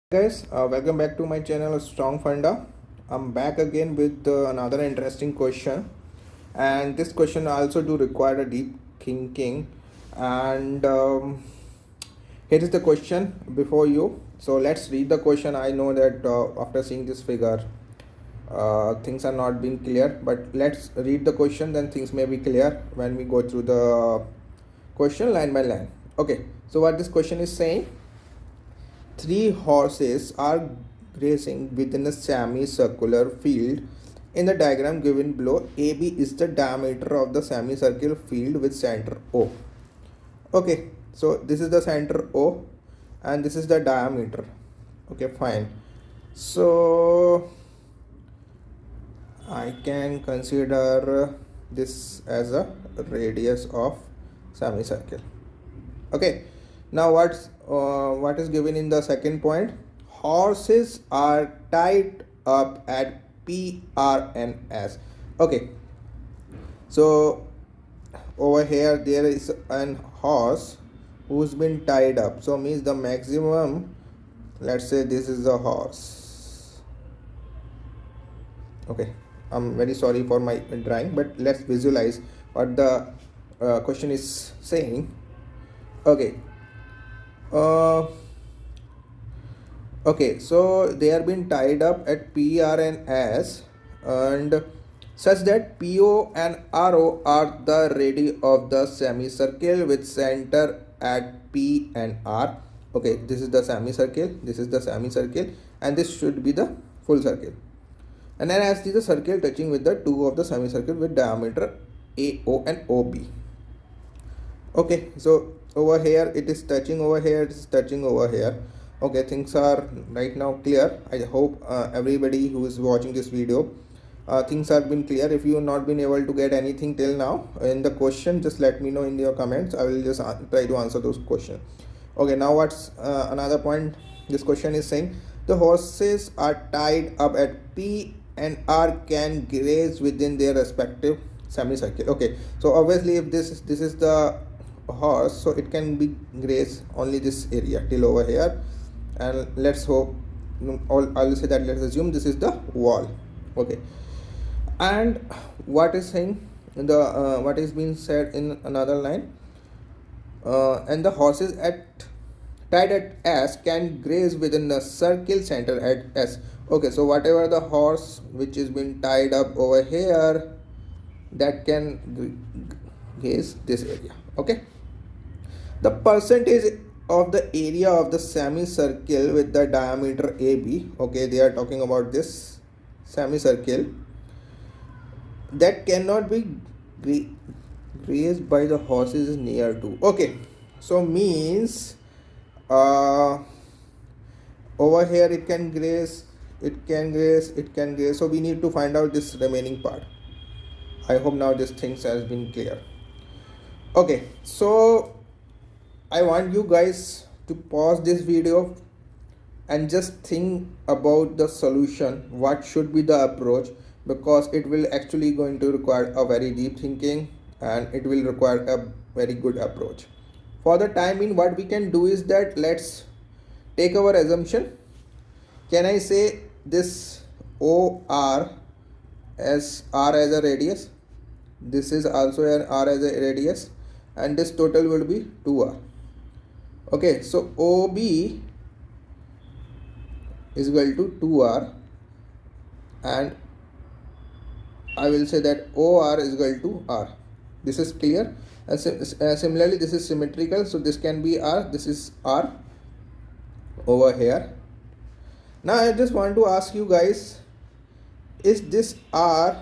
Guys, welcome back to my channel Strong Funda. I'm back again with another interesting question, and this question also do require a deep thinking. And here is the question before you. So let's read the question. I know that after seeing this figure, things are not being clear, but let's read the question, then things may be clear when we go through the question line by line. Okay, so what this question is saying: three horses are grazing within a semicircular field. In the diagram given below, AB is the diameter of the semicircular field with center O. Okay, so this is the center O and this is the diameter. Okay, fine. So I can consider this as a radius of semicircle. Okay, now what is given in the second point? Horses are tied up at P, R and S. Okay, so over here there is an horse who's been tied up, so means the maximum, let's say this is the horse. Okay, I'm very sorry for my drawing, but let's visualize what the question is saying. Okay, okay, so they are being tied up at P, R and S, and such that PO and RO are the radii of the semicircle with center at P and R. Okay, this is the semicircle, this is the semicircle, and this should be the full circle. And then as the circle touching with the two of the semicircle with diameter AO and OB. Okay, so over here it is touching over here, it is touching over here. Okay, things are right now clear. I hope everybody who is watching this video, things have been clear. If you have not been able to get anything till now in the question, just let me know in your comments. I will just try to answer those questions. Okay, now what's another point this question is saying? The horses are tied up at P and R can graze within their respective semicircle. Okay, so obviously if this is the horse, so it can be graze only this area till over here, and let's hope, I'll say that let's assume this is the wall. Okay, and what is saying in the what is being said in another line, and the horses tied at S can graze within the circle center at S. Okay, so whatever the horse which is being tied up over here, that can graze this area. Okay, the percentage of the area of the semicircle with the diameter AB, okay, they are talking about this semicircle, that cannot be grazed by the horses near to. Okay, so means over here it can graze, it can graze, it can graze. So we need to find out this remaining part. I hope now this things has been clear. Okay, so I want you guys to pause this video and just think about the solution, what should be the approach, because it will actually going to require a very deep thinking and it will require a very good approach. For the time being, what we can do is that let's take our assumption. Can I say this OR as R as a radius, this is also an R as a radius, and this total will be 2R. Okay, so OB is equal to 2R, and I will say that OR is equal to R. This is clear, and similarly this is symmetrical, so this can be R, this is R over here. Now I just want to ask you guys, is this R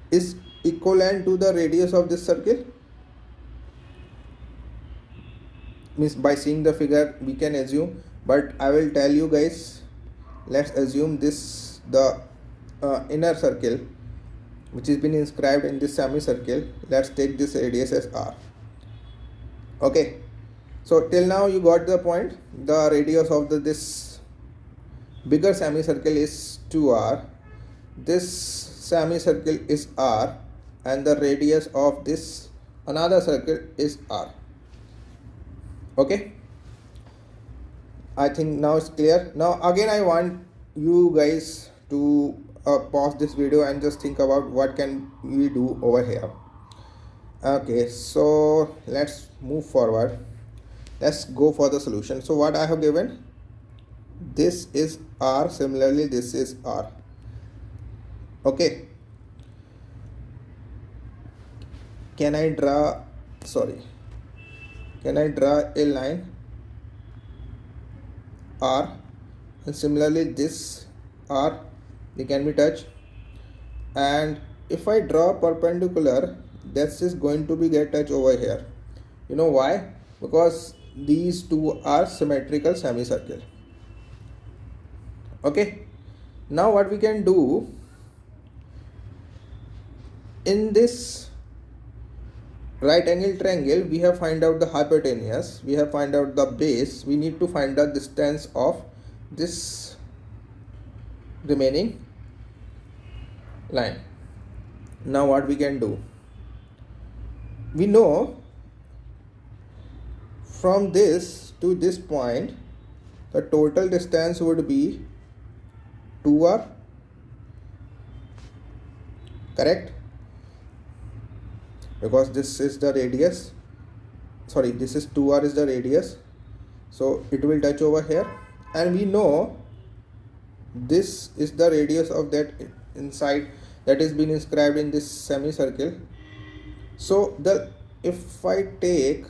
is equivalent to the radius of this circle? Means by seeing the figure we can assume, but I will tell you guys, let's assume this the inner circle which has been inscribed in this semicircle. Let's take this radius as R. Okay, so till now you got the point. The radius of this bigger semicircle is 2R, this semicircle is R, and the radius of this another circle is R. Okay, I think now it's clear. Now again I want you guys to pause this video and just think about what can we do over here. Okay, so let's move forward. Let's go for the solution. So what I have given, this is R, similarly this is R. Okay, can I draw a line R, and similarly this R, they can be touched, and if I draw perpendicular, this is going to be get touch over here. You know why? Because these two are symmetrical semicircle. Okay, now what we can do, in this right angle triangle we have find out the hypotenuse, we have find out the base, we need to find the distance of this remaining line. Now what we can do, we know from this to this point the total distance would be 2r, correct? Because this is the radius, this is 2r is the radius, so it will touch over here, and we know this is the radius of that inside that is being inscribed in this semicircle. So if I take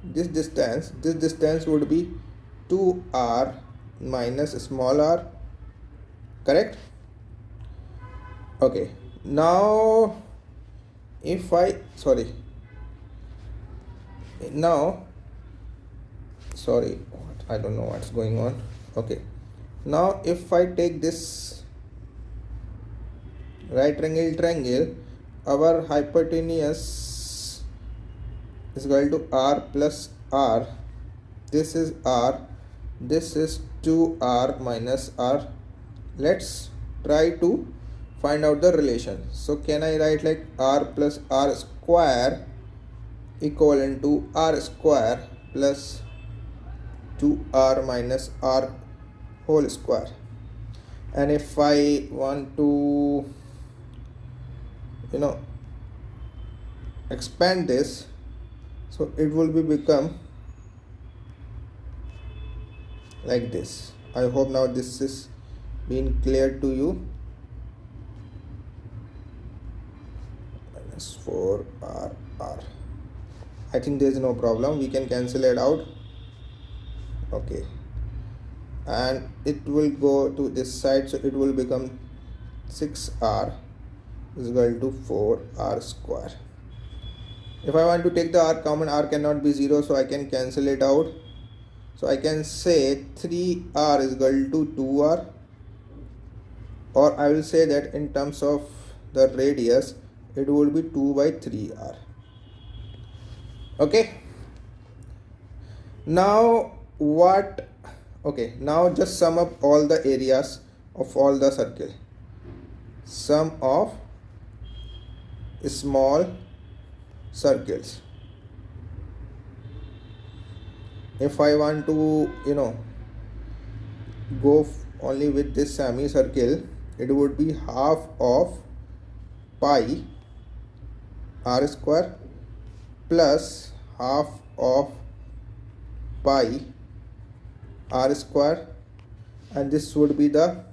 this distance would be 2r minus small r, correct? Okay, now if I I don't know what's going on. Okay, now if I take this right angle triangle, our hypotenuse is equal to r plus r. This is r, this is 2r minus r. Let's try to find out the relation. So can I write like r plus r square equivalent to r square plus 2r minus r whole square? And if I want to expand this, so it will be become like this. I hope now this is being clear to you. Minus 4r r. I think there is no problem, we can cancel it out. Okay, and it will go to this side, so it will become 6r is equal to 4r square. If I want to take the r common, r cannot be 0, so I can cancel it out. So I can say 3r is equal to 2r, or I will say that in terms of the radius it will be 2 by 3r. Okay, now now just sum up all the areas of all the circle. Sum of small circles. If I want to go only with this semicircle, it would be half of pi r square plus half of pi r square, and this would be the,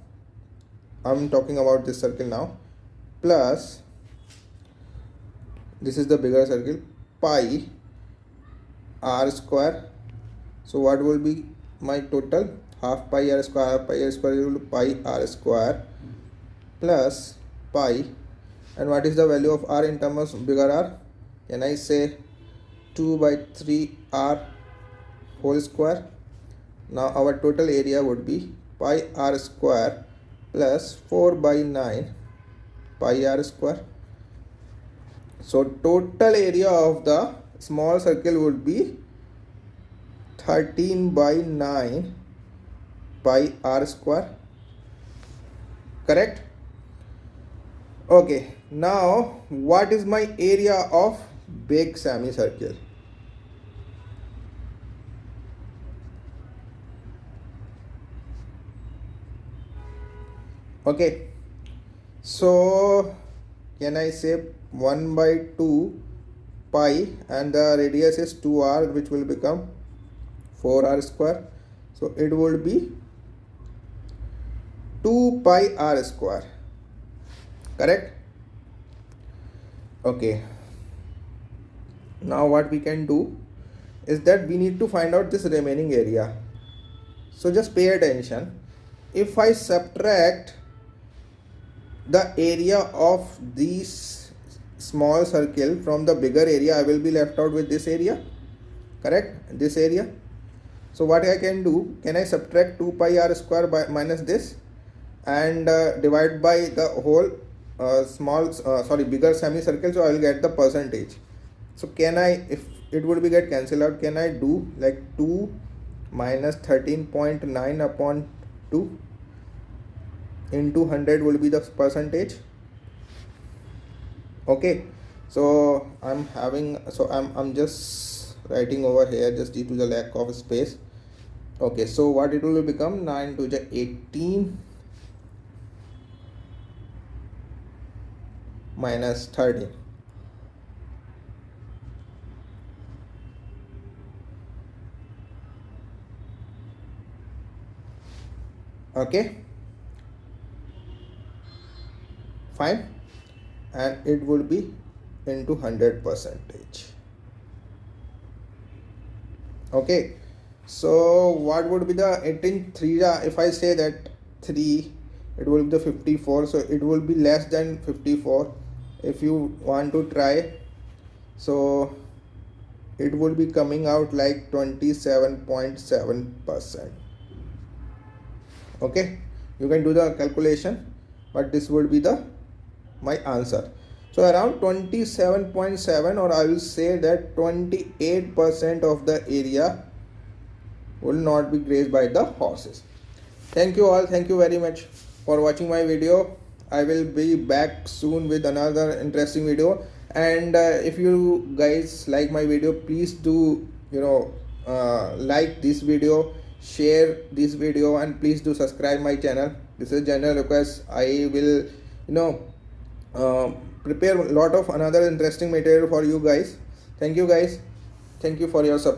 I'm talking about this circle now, plus this is the bigger circle, pi r square. So what will be my total? Half pi r square is equal to pi r square plus pi, and what is the value of r in terms of bigger r? Can I say 2 by 3r whole square? Now our total area would be pi r square plus 4 by 9 pi r square. So total area of the small circle would be 13 by 9 pi r square, correct? Okay, now what is my area of big semicircle? Okay, so can I say 1 by 2 pi, and the radius is 2r, which will become 4r square. So it would be 2 pi r square, correct? Okay, now what we can do is that we need to find out this remaining area. So just pay attention. If I subtract the area of these small circle from the bigger area, I will be left out with this area, correct? This area. So what I can do, can I subtract 2 pi r square by minus this, and divide by the whole bigger semicircle, so I will get the percentage. So can I, if it would be get cancelled out, can I do like 2 minus 13.9 upon 2 into 100 will be the percentage? Okay, so I'm just writing over here just due to the lack of space. Okay, so what it will become, 9 to the 18 minus 13. Okay, fine, and it would be into 100%. Okay, so what would be the 18 3, if I say that 3, it will be the 54, so it will be less than 54 if you want to try. So it would be coming out like 27.7%. Okay, you can do the calculation, but this would be the my answer. So around 27.7, or I will say that 28% of the area will not be grazed by the horses. Thank you all, thank you very much for watching my video. I will be back soon with another interesting video, and if you guys like my video, please do like this video, share this video, and please do subscribe my channel. This is general request. I will prepare a lot of another interesting material for you guys. Thank you guys, thank you for your support.